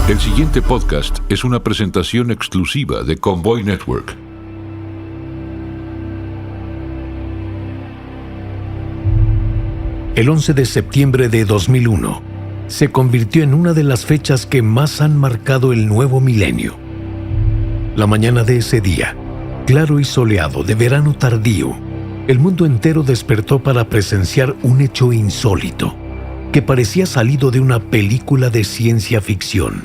El siguiente podcast es una presentación exclusiva de Convoy Network. El 11 de septiembre de 2001 se convirtió en una de las fechas que más han marcado el nuevo milenio. La mañana de ese día, claro y soleado de verano tardío, el mundo entero despertó para presenciar un hecho insólito que parecía salido de una película de ciencia ficción.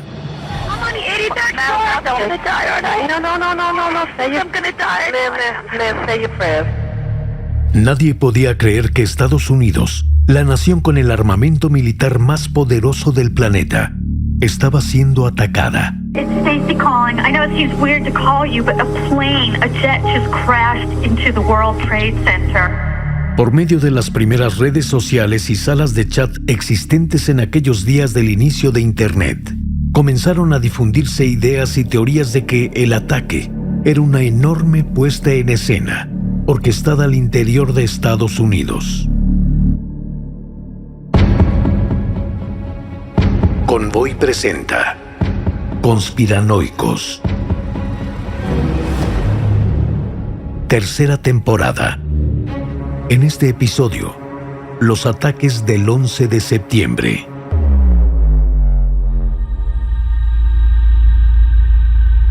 Nadie podía creer que Estados Unidos, la nación con el armamento militar más poderoso del planeta, estaba siendo atacada. It's Stacy calling. I know it seems weird to call you, but a jet just crashed into the World Trade Center. Por medio de las primeras redes sociales y salas de chat existentes en aquellos días del inicio de Internet, comenzaron a difundirse ideas y teorías de que el ataque era una enorme puesta en escena, orquestada al interior de Estados Unidos. Convoy presenta Conspiranoicos. Tercera temporada. En este episodio, los ataques del 11 de septiembre.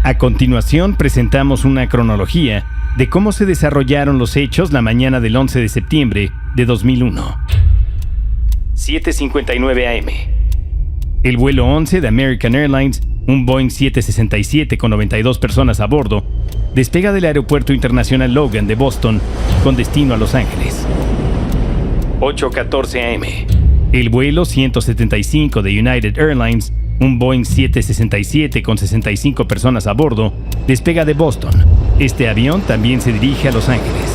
A continuación presentamos una cronología de cómo se desarrollaron los hechos la mañana del 11 de septiembre de 2001. 7:59 a.m. El vuelo 11 de American Airlines, un Boeing 767 con 92 personas a bordo, despega del Aeropuerto Internacional Logan de Boston con destino a Los Ángeles. 8:14 a.m. El vuelo 175 de United Airlines, un Boeing 767 con 65 personas a bordo, despega de Boston. Este avión también se dirige a Los Ángeles.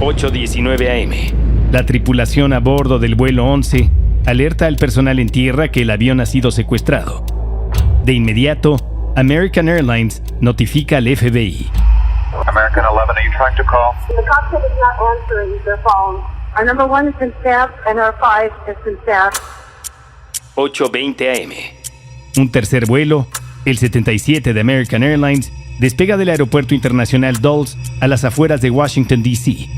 8:19 a.m. La tripulación a bordo del vuelo 11 alerta al personal en tierra que el avión ha sido secuestrado. De inmediato, American Airlines notifica al FBI. American 11, are you trying to call? The cockpit is not answering their phone. Our number 1 has been staffed and our 5 has been staffed. 8:20 a.m. Un tercer vuelo, el 77 de American Airlines, despega del Aeropuerto Internacional Dulles a las afueras de Washington, D.C.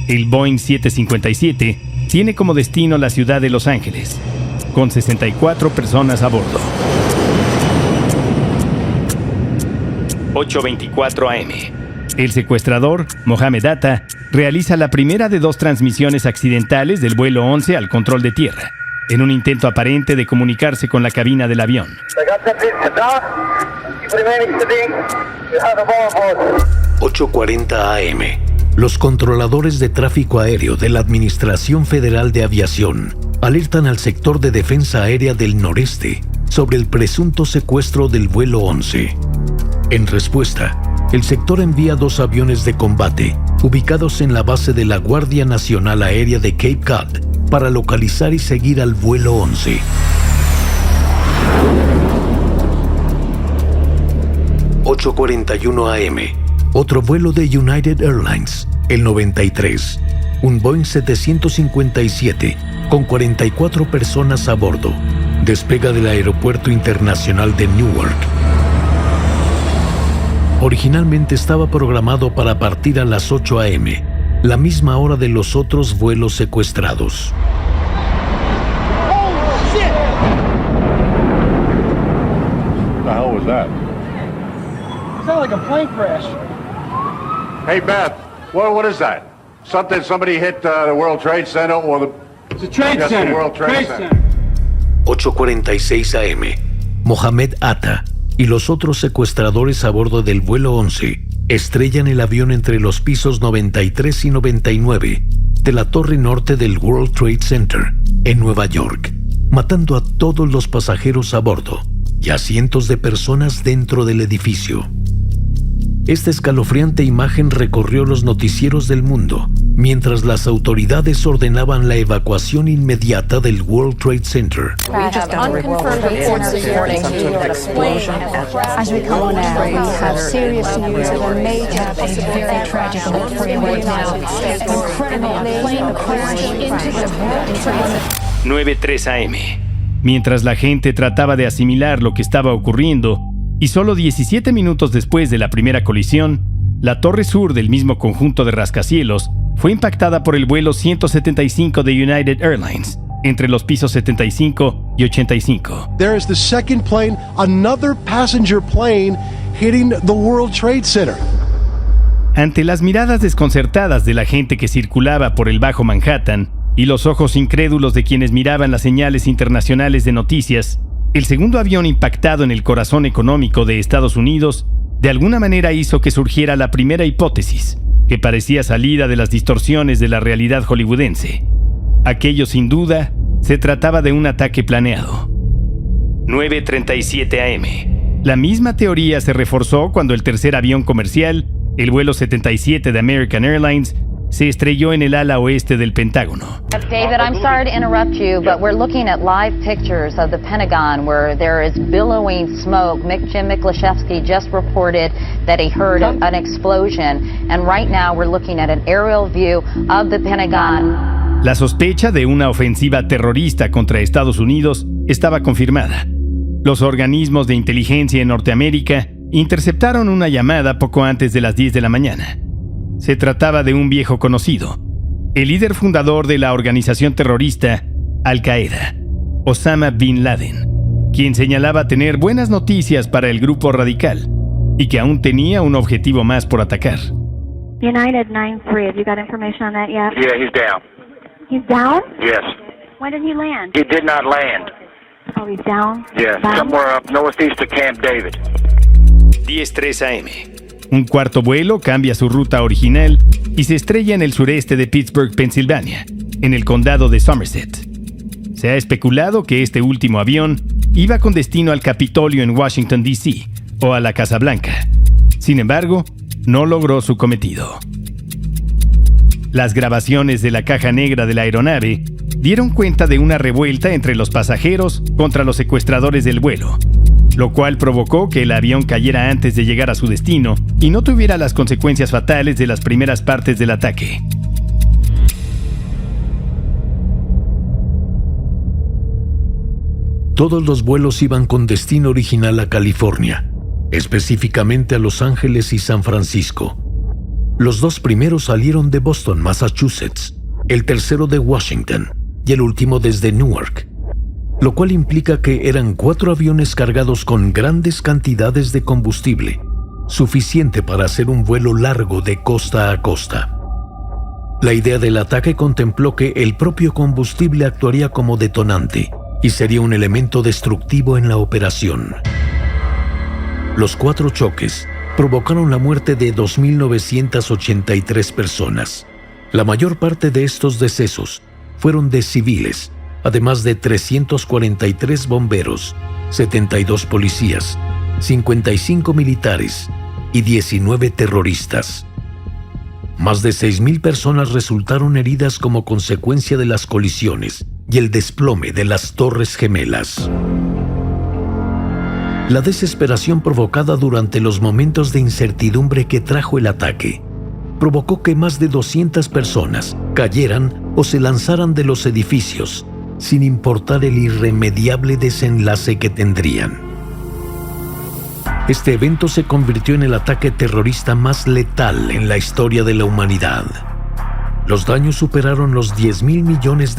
El Boeing 757 tiene como destino la ciudad de Los Ángeles, con 64 personas a bordo. 8:24 a.m. El secuestrador, Mohamed Atta, realiza la primera de 2 transmisiones accidentales del vuelo 11 al control de tierra, en un intento aparente de comunicarse con la cabina del avión. 8:40 a.m. Los controladores de tráfico aéreo de la Administración Federal de Aviación alertan al sector de defensa aérea del noreste sobre el presunto secuestro del vuelo 11. En respuesta, el sector envía 2 aviones de combate ubicados en la base de la Guardia Nacional Aérea de Cape Cod para localizar y seguir al vuelo 11. 8:41 a.m. Otro vuelo de United Airlines, el 93, un Boeing 757 con 44 personas a bordo, despega del Aeropuerto Internacional de Newark. Originalmente estaba programado para partir a las 8 a.m., la misma hora de los otros vuelos secuestrados. What the hell was that? It sounded like a plane crash. Hey, Beth, what is that? Somebody hit the World Trade Center or the... It's a trade Just the center. World Trade Trade Center. 8:46 a.m. Mohamed Atta y los otros secuestradores a bordo del vuelo 11 estrellan el avión entre los pisos 93 y 99 de la torre norte del World Trade Center en Nueva York, matando a todos los pasajeros a bordo y a cientos de personas dentro del edificio. Esta escalofriante imagen recorrió los noticieros del mundo mientras las autoridades ordenaban la evacuación inmediata del World Trade Center. We just got unconfirmed reports this morning of an explosion. As we come on now, we have serious news of a major, very tragic story right now. Incredible plane crash into the World Trade Center. 9:03 a.m. Mientras la gente trataba de asimilar lo que estaba ocurriendo, y solo 17 minutos después de la primera colisión, la torre sur del mismo conjunto de rascacielos fue impactada por el vuelo 175 de United Airlines, entre los pisos 75 y 85. There is the second plane, another passenger plane hitting the World Trade Center. Ante las miradas desconcertadas de la gente que circulaba por el Bajo Manhattan y los ojos incrédulos de quienes miraban las señales internacionales de noticias, el segundo avión impactado en el corazón económico de Estados Unidos de alguna manera hizo que surgiera la primera hipótesis, que parecía salida de las distorsiones de la realidad hollywoodense. Aquello sin duda se trataba de un ataque planeado. 9:37 a.m. La misma teoría se reforzó cuando el tercer avión comercial, el vuelo 77 de American Airlines, se estrelló en el ala oeste del Pentágono. David, I'm sorry to interrupt you, but we're looking at live pictures of the Pentagon where there is billowing smoke. Jim Miklashevsky just reported that he heard an explosion, and right now we're looking at an aerial view of the Pentagon. La sospecha de una ofensiva terrorista contra Estados Unidos estaba confirmada. Los organismos de inteligencia en Norteamérica interceptaron una llamada poco antes de las 10 de la mañana. Se trataba de un viejo conocido, el líder fundador de la organización terrorista Al-Qaeda, Osama Bin Laden, quien señalaba tener buenas noticias para el grupo radical y que aún tenía un objetivo más por atacar. United 9-3, have you got information on that yet? Yeah, he's down. He's down? Yes. When did he land? He did not land. Oh, he's down? Yeah, somewhere up northeast of Camp David. 10:03 a.m. Un cuarto vuelo cambia su ruta original y se estrella en el sureste de Pittsburgh, Pensilvania, en el condado de Somerset. Se ha especulado que este último avión iba con destino al Capitolio en Washington, D.C., o a la Casa Blanca. Sin embargo, no logró su cometido. Las grabaciones de la caja negra de la aeronave dieron cuenta de una revuelta entre los pasajeros contra los secuestradores del vuelo, lo cual provocó que el avión cayera antes de llegar a su destino y no tuviera las consecuencias fatales de las primeras partes del ataque. Todos los vuelos iban con destino original a California, específicamente a Los Ángeles y San Francisco. Los dos primeros salieron de Boston, Massachusetts, el tercero de Washington y el último desde Newark, lo cual implica que eran 4 aviones cargados con grandes cantidades de combustible, suficiente para hacer un vuelo largo de costa a costa. La idea del ataque contempló que el propio combustible actuaría como detonante y sería un elemento destructivo en la operación. Los 4 choques provocaron la muerte de 2.983 personas. La mayor parte de estos decesos fueron de civiles, además de 343 bomberos, 72 policías, 55 militares y 19 terroristas. Más de 6.000 personas resultaron heridas como consecuencia de las colisiones y el desplome de las Torres Gemelas. La desesperación provocada durante los momentos de incertidumbre que trajo el ataque provocó que más de 200 personas cayeran o se lanzaran de los edificios, sin importar el irremediable desenlace que tendrían. Este evento se convirtió en el ataque terrorista más letal en la historia de la humanidad. Los daños superaron los $10,000 millones.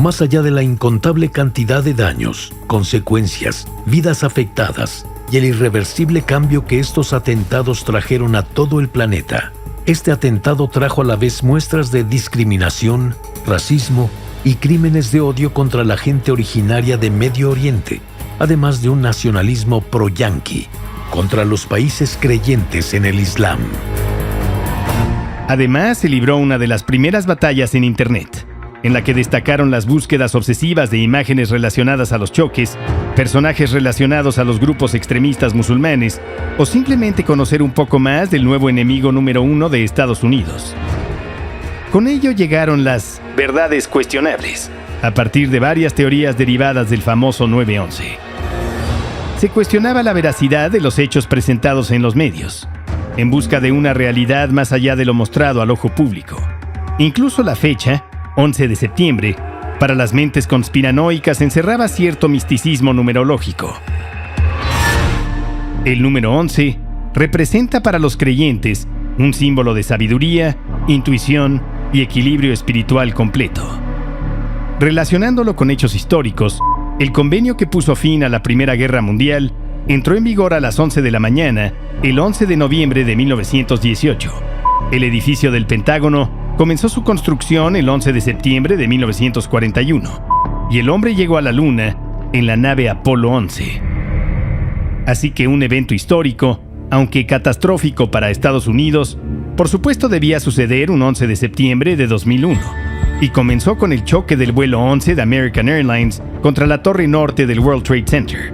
Más allá de la incontable cantidad de daños, consecuencias, vidas afectadas y el irreversible cambio que estos atentados trajeron a todo el planeta, este atentado trajo a la vez muestras de discriminación, racismo y crímenes de odio contra la gente originaria de Medio Oriente, además de un nacionalismo pro-yanqui contra los países creyentes en el Islam. Además, se libró una de las primeras batallas en Internet, en la que destacaron las búsquedas obsesivas de imágenes relacionadas a los choques, personajes relacionados a los grupos extremistas musulmanes, o simplemente conocer un poco más del nuevo enemigo número 1 de Estados Unidos. Con ello llegaron las verdades cuestionables, a partir de varias teorías derivadas del famoso 9/11. Se cuestionaba la veracidad de los hechos presentados en los medios, en busca de una realidad más allá de lo mostrado al ojo público. Incluso la fecha, 11 de septiembre, para las mentes conspiranoicas encerraba cierto misticismo numerológico. El número 11 representa para los creyentes un símbolo de sabiduría, intuición y equilibrio espiritual completo. Relacionándolo con hechos históricos, el convenio que puso fin a la Primera Guerra Mundial entró en vigor a las 11 de la mañana, el 11 de noviembre de 1918. El edificio del Pentágono comenzó su construcción el 11 de septiembre de 1941, y el hombre llegó a la Luna en la nave Apolo 11. Así que un evento histórico, aunque catastrófico para Estados Unidos, por supuesto debía suceder un 11 de septiembre de 2001, y comenzó con el choque del vuelo 11 de American Airlines contra la torre norte del World Trade Center.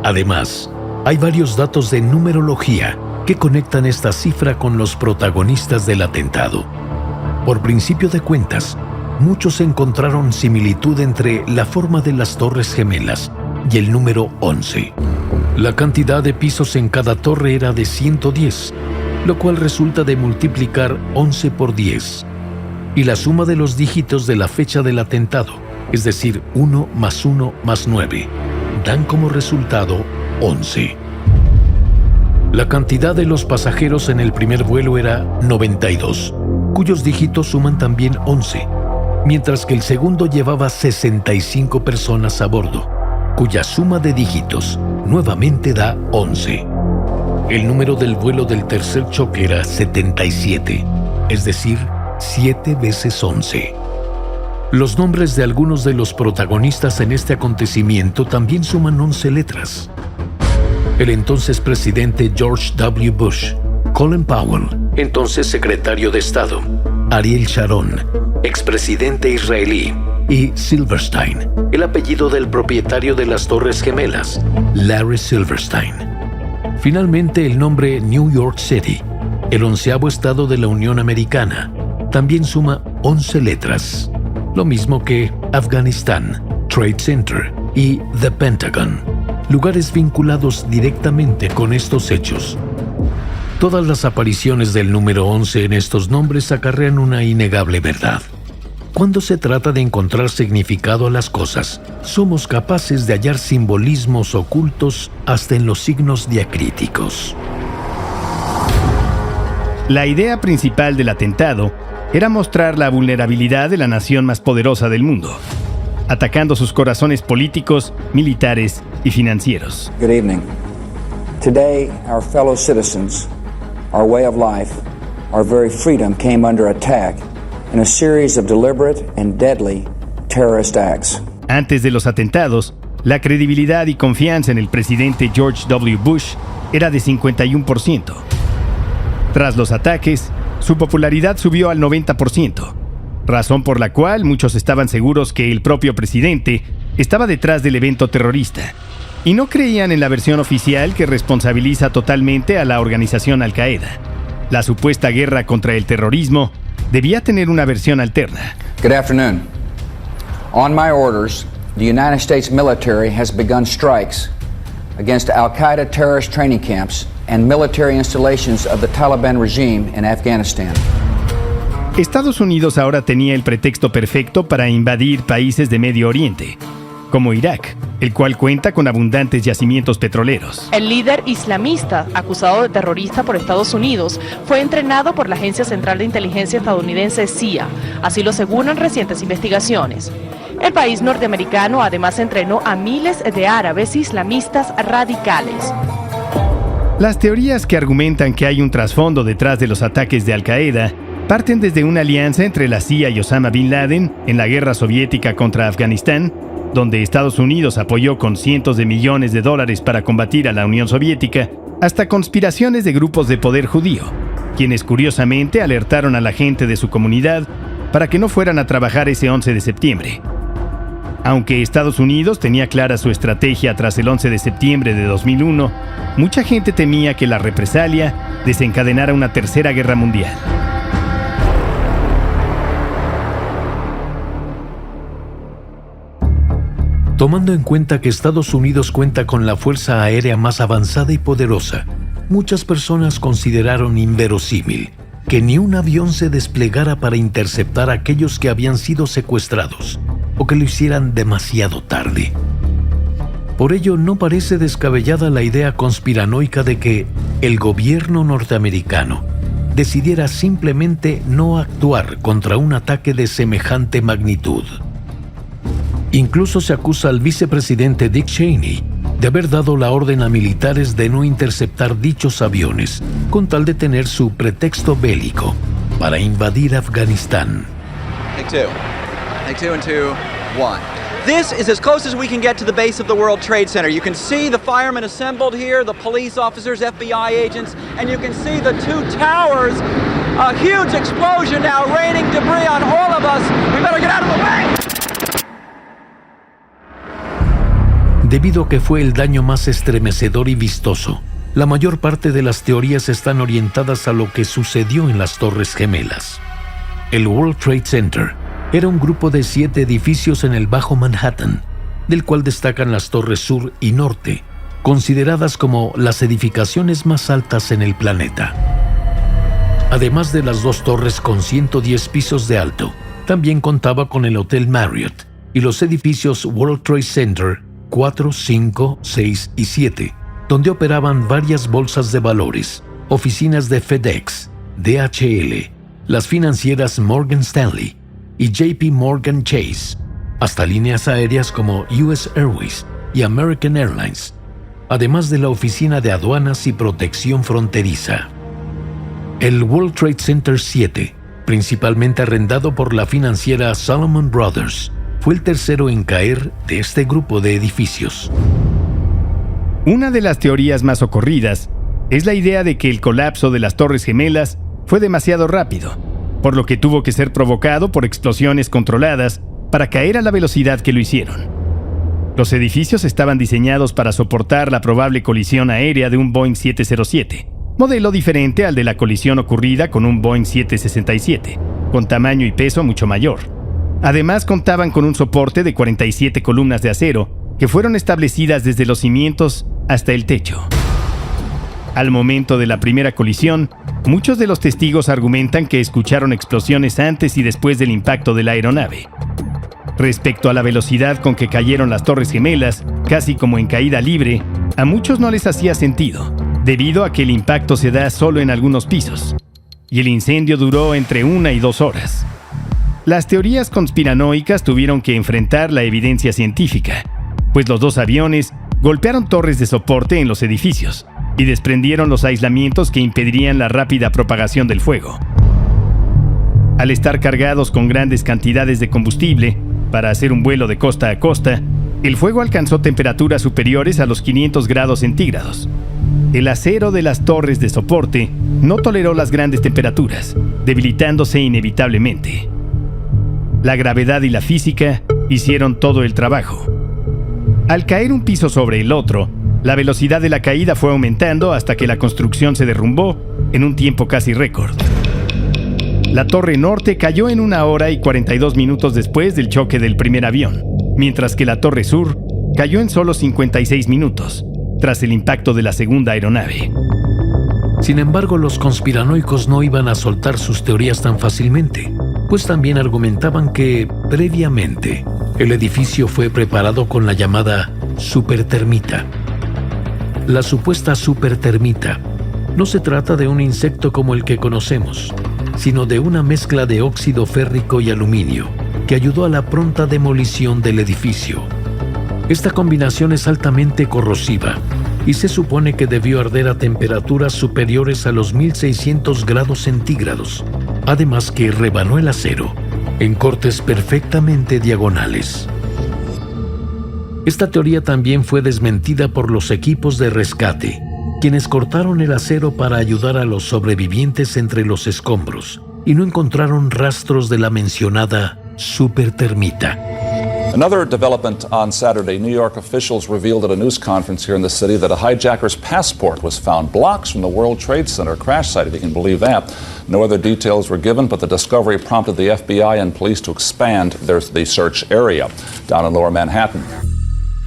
Además, hay varios datos de numerología que conectan esta cifra con los protagonistas del atentado. Por principio de cuentas, muchos encontraron similitud entre la forma de las Torres Gemelas y el número 11. La cantidad de pisos en cada torre era de 110, lo cual resulta de multiplicar 11 por 10. Y la suma de los dígitos de la fecha del atentado, es decir, 1 más 1 más 9, dan como resultado 11. La cantidad de los pasajeros en el primer vuelo era 92, cuyos dígitos suman también 11, mientras que el segundo llevaba 65 personas a bordo, cuya suma de dígitos nuevamente da 11. El número del vuelo del tercer choque era 77, es decir, 7 veces 11. Los nombres de algunos de los protagonistas en este acontecimiento también suman 11 letras. El entonces presidente George W. Bush, Colin Powell, entonces secretario de Estado, Ariel Sharon, expresidente israelí, y Silverstein, el apellido del propietario de las Torres Gemelas, Larry Silverstein. Finalmente, el nombre New York City, el 11º estado de la Unión Americana, también suma 11 letras, lo mismo que Afganistán, Trade Center y The Pentagon, lugares vinculados directamente con estos hechos. Todas las apariciones del número 11 en estos nombres acarrean una innegable verdad. Cuando se trata de encontrar significado a las cosas, somos capaces de hallar simbolismos ocultos hasta en los signos diacríticos. La idea principal del atentado era mostrar la vulnerabilidad de la nación más poderosa del mundo, atacando sus corazones políticos, militares y financieros. Good evening. Today, our fellow citizens, our way of life, our very freedom came under attack in a series of deliberate and deadly terrorist acts. Antes de los atentados, la credibilidad y confianza en el presidente George W. Bush era de 51%. Tras los ataques, su popularidad subió al 90%, razón por la cual muchos estaban seguros que el propio presidente estaba detrás del evento terrorista, y no creían en la versión oficial que responsabiliza totalmente a la organización Al-Qaeda. La supuesta guerra contra el terrorismo debía tener una versión alterna. Good afternoon. On my orders, the United States military has begun strikes against Al-Qaeda terrorist training camps and military installations of the Taliban regime in Afghanistan. Estados Unidos ahora tenía el pretexto perfecto para invadir países de Medio Oriente, como Irak, el cual cuenta con abundantes yacimientos petroleros. El líder islamista, acusado de terrorista por Estados Unidos, fue entrenado por la Agencia Central de Inteligencia estadounidense CIA, así lo aseguran recientes investigaciones. El país norteamericano además entrenó a miles de árabes islamistas radicales. Las teorías que argumentan que hay un trasfondo detrás de los ataques de Al-Qaeda parten desde una alianza entre la CIA y Osama Bin Laden en la guerra soviética contra Afganistán, donde Estados Unidos apoyó con cientos de millones de dólares para combatir a la Unión Soviética, hasta conspiraciones de grupos de poder judío, quienes curiosamente alertaron a la gente de su comunidad para que no fueran a trabajar ese 11 de septiembre. Aunque Estados Unidos tenía clara su estrategia tras el 11 de septiembre de 2001, mucha gente temía que la represalia desencadenara una tercera guerra mundial. Tomando en cuenta que Estados Unidos cuenta con la fuerza aérea más avanzada y poderosa, muchas personas consideraron inverosímil que ni un avión se desplegara para interceptar a aquellos que habían sido secuestrados o que lo hicieran demasiado tarde. Por ello, no parece descabellada la idea conspiranoica de que el gobierno norteamericano decidiera simplemente no actuar contra un ataque de semejante magnitud. Incluso se acusa al vicepresidente Dick Cheney de haber dado la orden a militares de no interceptar dichos aviones, con tal de tener su pretexto bélico para invadir Afganistán. Take two and two, one. This is as close as we can get to the base of the World Trade Center. You can see the firemen assembled here, the police officers, FBI agents, and you can see the two towers. A huge explosion now, raining debris on all of us. We better get out of the way! Debido a que fue el daño más estremecedor y vistoso, la mayor parte de las teorías están orientadas a lo que sucedió en las Torres Gemelas. El World Trade Center era un grupo de 7 edificios en el Bajo Manhattan, del cual destacan las Torres Sur y Norte, consideradas como las edificaciones más altas en el planeta. Además de las 2 torres con 110 pisos de alto, también contaba con el Hotel Marriott y los edificios World Trade Center 4, 5, 6 y 7, donde operaban varias bolsas de valores, oficinas de FedEx, DHL, las financieras Morgan Stanley y JP Morgan Chase, hasta líneas aéreas como US Airways y American Airlines, además de la Oficina de Aduanas y Protección Fronteriza. El World Trade Center 7, principalmente arrendado por la financiera Salomon Brothers, fue el tercero en caer de este grupo de edificios. Una de las teorías más ocurridas es la idea de que el colapso de las Torres Gemelas fue demasiado rápido, por lo que tuvo que ser provocado por explosiones controladas para caer a la velocidad que lo hicieron. Los edificios estaban diseñados para soportar la probable colisión aérea de un Boeing 707, modelo diferente al de la colisión ocurrida con un Boeing 767, con tamaño y peso mucho mayor. Además, contaban con un soporte de 47 columnas de acero que fueron establecidas desde los cimientos hasta el techo. Al momento de la primera colisión, muchos de los testigos argumentan que escucharon explosiones antes y después del impacto de la aeronave. Respecto a la velocidad con que cayeron las Torres Gemelas, casi como en caída libre, a muchos no les hacía sentido, debido a que el impacto se da solo en algunos pisos, y el incendio duró entre 1 y 2 horas. Las teorías conspiranoicas tuvieron que enfrentar la evidencia científica, pues los 2 aviones golpearon torres de soporte en los edificios y desprendieron los aislamientos que impedirían la rápida propagación del fuego. Al estar cargados con grandes cantidades de combustible para hacer un vuelo de costa a costa, el fuego alcanzó temperaturas superiores a los 500 grados centígrados. El acero de las torres de soporte no toleró las grandes temperaturas, debilitándose inevitablemente. La gravedad y la física hicieron todo el trabajo. Al caer un piso sobre el otro, la velocidad de la caída fue aumentando hasta que la construcción se derrumbó en un tiempo casi récord. La Torre Norte cayó en 1 hora y 42 minutos después del choque del primer avión, mientras que la Torre Sur cayó en solo 56 minutos, tras el impacto de la segunda aeronave. Sin embargo, los conspiranoicos no iban a soltar sus teorías tan fácilmente, pues también argumentaban que, previamente, el edificio fue preparado con la llamada supertermita. La supuesta supertermita no se trata de un insecto como el que conocemos, sino de una mezcla de óxido férrico y aluminio que ayudó a la pronta demolición del edificio. Esta combinación es altamente corrosiva y se supone que debió arder a temperaturas superiores a los 1600 grados centígrados, además que rebanó el acero en cortes perfectamente diagonales. Esta teoría también fue desmentida por los equipos de rescate, quienes cortaron el acero para ayudar a los sobrevivientes entre los escombros y no encontraron rastros de la mencionada supertermita. Another development on Saturday, New York officials revealed at a news conference here in the city that a hijacker's passport was found blocks from the World Trade Center crash site, if you can believe that. No other details were given, but the discovery prompted the FBI and police to expand the search area down in Lower Manhattan.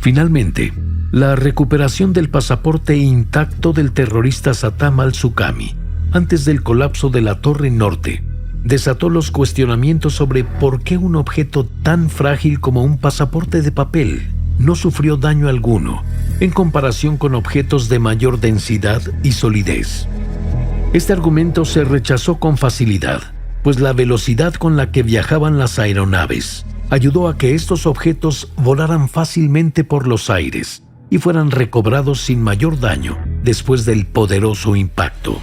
Finalmente, la recuperación del pasaporte intacto del terrorista Saddam al-Suqami antes del colapso de la Torre Norte, desató los cuestionamientos sobre por qué un objeto tan frágil como un pasaporte de papel no sufrió daño alguno en comparación con objetos de mayor densidad y solidez. Este argumento se rechazó con facilidad, pues la velocidad con la que viajaban las aeronaves ayudó a que estos objetos volaran fácilmente por los aires y fueran recobrados sin mayor daño después del poderoso impacto.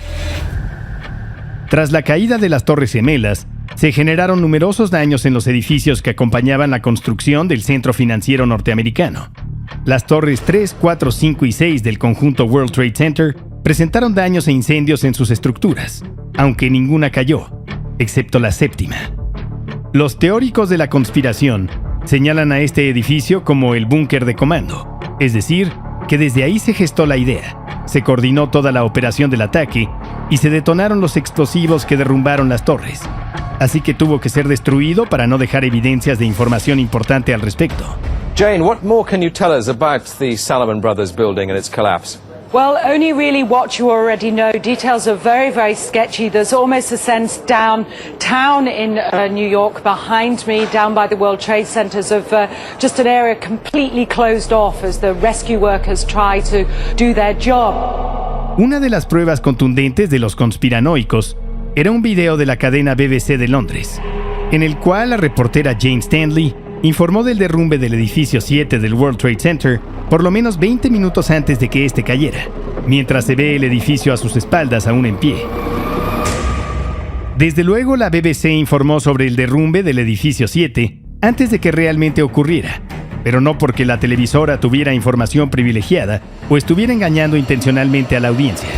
Tras la caída de las Torres Gemelas, se generaron numerosos daños en los edificios que acompañaban la construcción del centro financiero norteamericano. Las torres 3, 4, 5 y 6 del conjunto World Trade Center presentaron daños e incendios en sus estructuras, aunque ninguna cayó, excepto la séptima. Los teóricos de la conspiración señalan a este edificio como el búnker de comando, es decir, que desde ahí se gestó la idea, se coordinó toda la operación del ataque y se detonaron los explosivos que derrumbaron las torres. Así que tuvo que ser destruido para no dejar evidencias de información importante al respecto. Jane, what more can you tell us about the Salomon Brothers building and its collapse? Well, only really what you already know. Details are very, very sketchy. There's almost a sense downtown in New York behind me, down by the World Trade Centers, of just an area completely closed off as the rescue workers try to do their job. Una de las pruebas contundentes de los conspiranoicos era un video de la cadena BBC de Londres, en el cual la reportera Jane Stanley informó del derrumbe del edificio 7 del World Trade Center por lo menos 20 minutos antes de que este cayera, mientras se ve el edificio a sus espaldas aún en pie. Desde luego, la BBC informó sobre el derrumbe del edificio 7 antes de que realmente ocurriera, pero no porque la televisora tuviera información privilegiada o estuviera engañando intencionalmente a la audiencia.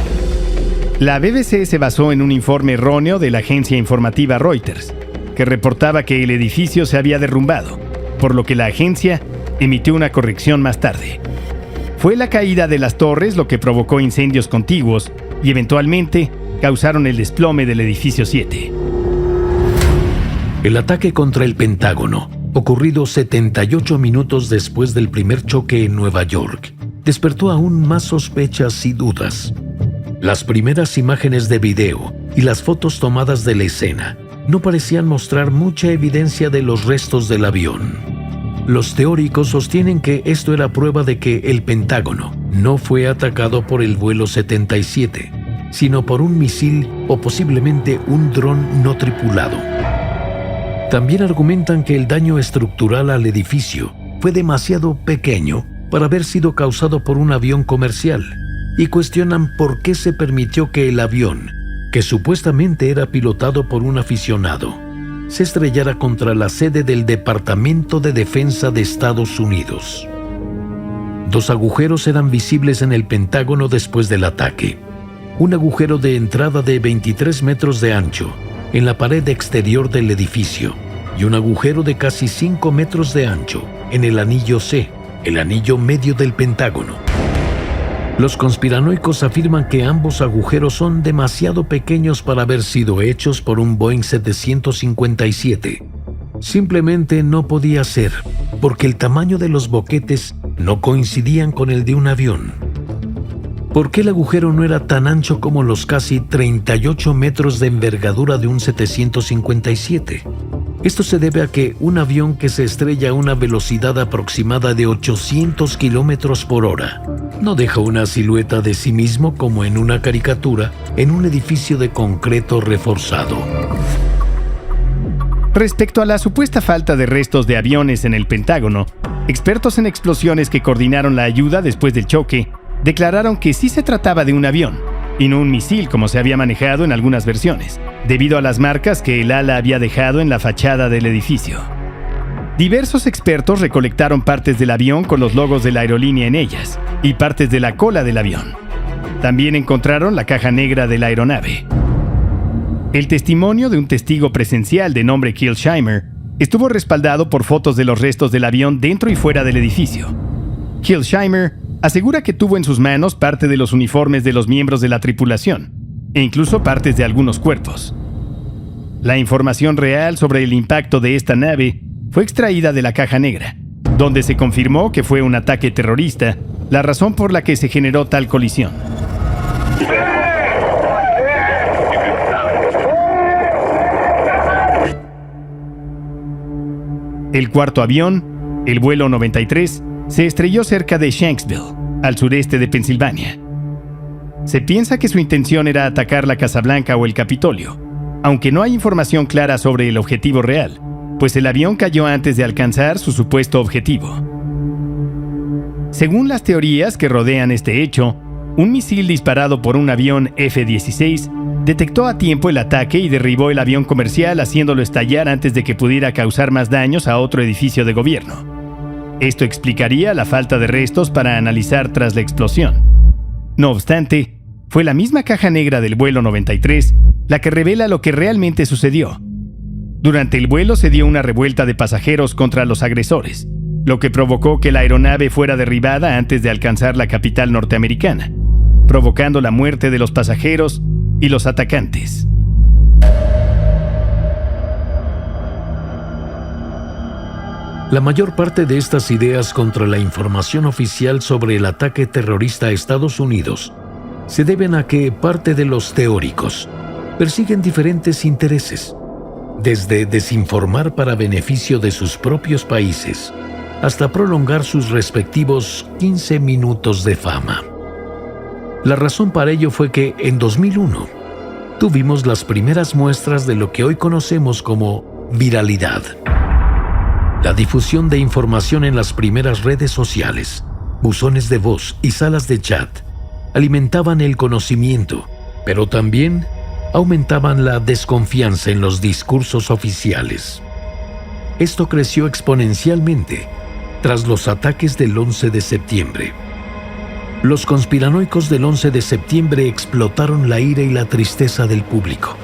La BBC se basó en un informe erróneo de la agencia informativa Reuters, que reportaba que el edificio se había derrumbado, por lo que la agencia emitió una corrección más tarde. Fue la caída de las torres lo que provocó incendios contiguos y eventualmente causaron el desplome del edificio 7. El ataque contra el Pentágono, ocurrido 78 minutos después del primer choque en Nueva York, despertó aún más sospechas y dudas. Las primeras imágenes de video y las fotos tomadas de la escena no parecían mostrar mucha evidencia de los restos del avión. Los teóricos sostienen que esto era prueba de que el Pentágono no fue atacado por el vuelo 77, sino por un misil o posiblemente un dron no tripulado. También argumentan que el daño estructural al edificio fue demasiado pequeño para haber sido causado por un avión comercial, y cuestionan por qué se permitió que el avión, que supuestamente era pilotado por un aficionado, se estrellara contra la sede del Departamento de Defensa de Estados Unidos. 2 agujeros eran visibles en el Pentágono después del ataque. Un agujero de entrada de 23 metros de ancho en la pared exterior del edificio y un agujero de casi 5 metros de ancho en el anillo C, el anillo medio del Pentágono. Los conspiranoicos afirman que ambos agujeros son demasiado pequeños para haber sido hechos por un Boeing 757. Simplemente no podía ser, porque el tamaño de los boquetes no coincidían con el de un avión. ¿Por qué el agujero no era tan ancho como los casi 38 metros de envergadura de un 757? Esto se debe a que un avión que se estrella a una velocidad aproximada de 800 kilómetros por hora no deja una silueta de sí mismo como en una caricatura en un edificio de concreto reforzado. Respecto a la supuesta falta de restos de aviones en el Pentágono, expertos en explosiones que coordinaron la ayuda después del choque declararon que sí se trataba de un avión y no un misil como se había manejado en algunas versiones, debido a las marcas que el ala había dejado en la fachada del edificio. Diversos expertos recolectaron partes del avión con los logos de la aerolínea en ellas y partes de la cola del avión. También encontraron la caja negra de la aeronave. El testimonio de un testigo presencial de nombre Kilsheimer estuvo respaldado por fotos de los restos del avión dentro y fuera del edificio. Kilsheimer asegura que tuvo en sus manos parte de los uniformes de los miembros de la tripulación e incluso partes de algunos cuerpos. La información real sobre el impacto de esta nave fue extraída de la caja negra, donde se confirmó que fue un ataque terrorista, la razón por la que se generó tal colisión. El cuarto avión, el vuelo 93, se estrelló cerca de Shanksville, al sureste de Pensilvania. Se piensa que su intención era atacar la Casa Blanca o el Capitolio, aunque no hay información clara sobre el objetivo real, pues el avión cayó antes de alcanzar su supuesto objetivo. Según las teorías que rodean este hecho, un misil disparado por un avión F-16 detectó a tiempo el ataque y derribó el avión comercial, haciéndolo estallar antes de que pudiera causar más daños a otro edificio de gobierno. Esto explicaría la falta de restos para analizar tras la explosión. No obstante, fue la misma caja negra del vuelo 93 la que revela lo que realmente sucedió. Durante el vuelo se dio una revuelta de pasajeros contra los agresores, lo que provocó que la aeronave fuera derribada antes de alcanzar la capital norteamericana, provocando la muerte de los pasajeros y los atacantes. La mayor parte de estas ideas contra la información oficial sobre el ataque terrorista a Estados Unidos se deben a que parte de los teóricos persiguen diferentes intereses, desde desinformar para beneficio de sus propios países hasta prolongar sus respectivos 15 minutos de fama. La razón para ello fue que en 2001 tuvimos las primeras muestras de lo que hoy conocemos como viralidad. La difusión de información en las primeras redes sociales, buzones de voz y salas de chat alimentaban el conocimiento, pero también aumentaban la desconfianza en los discursos oficiales. Esto creció exponencialmente tras los ataques del 11 de septiembre. Los conspiranoicos del 11 de septiembre explotaron la ira y la tristeza del público.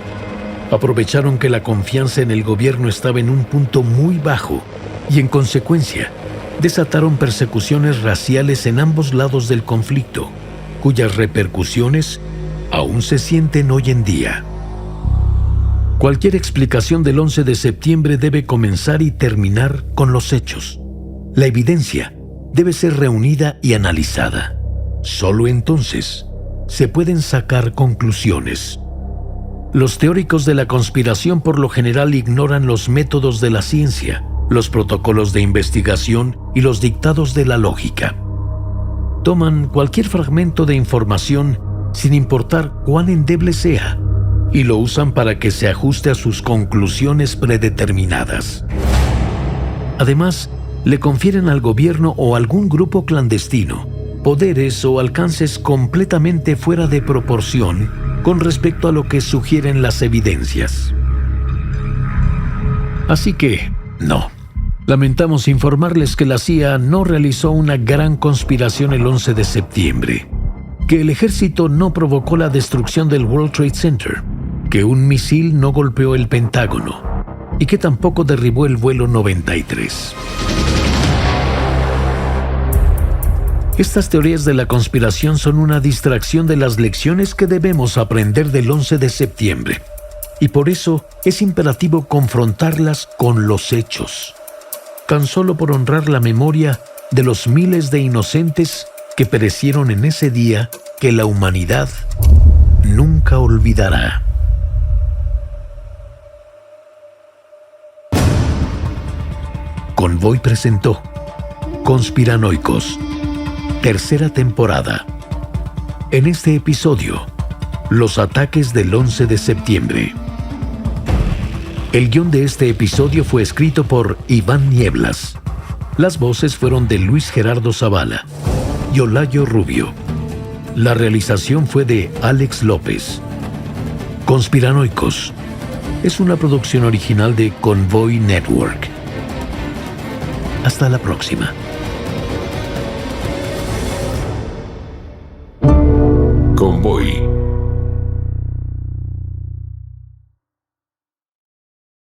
Aprovecharon que la confianza en el gobierno estaba en un punto muy bajo y, en consecuencia, desataron persecuciones raciales en ambos lados del conflicto, cuyas repercusiones aún se sienten hoy en día. Cualquier explicación del 11 de septiembre debe comenzar y terminar con los hechos. La evidencia debe ser reunida y analizada. Solo entonces se pueden sacar conclusiones. Los teóricos de la conspiración por lo general ignoran los métodos de la ciencia, los protocolos de investigación y los dictados de la lógica. Toman cualquier fragmento de información, sin importar cuán endeble sea, y lo usan para que se ajuste a sus conclusiones predeterminadas. Además, le confieren al gobierno o algún grupo clandestino poderes o alcances completamente fuera de proporción con respecto a lo que sugieren las evidencias. Así que, no. Lamentamos informarles que la CIA no realizó una gran conspiración el 11 de septiembre, que el ejército no provocó la destrucción del World Trade Center, que un misil no golpeó el Pentágono y que tampoco derribó el vuelo 93. Estas teorías de la conspiración son una distracción de las lecciones que debemos aprender del 11 de septiembre, y por eso es imperativo confrontarlas con los hechos, tan solo por honrar la memoria de los miles de inocentes que perecieron en ese día que la humanidad nunca olvidará. Convoy presentó Conspiranoicos, tercera temporada. En este episodio, los ataques del 11 de septiembre. El guión de este episodio fue escrito por Iván Nieblas. Las voces fueron de Luis Gerardo Zavala y Olayo Rubio. La realización fue de Alex López. Conspiranoicos es una producción original de Convoy Network. Hasta la próxima. Convoy.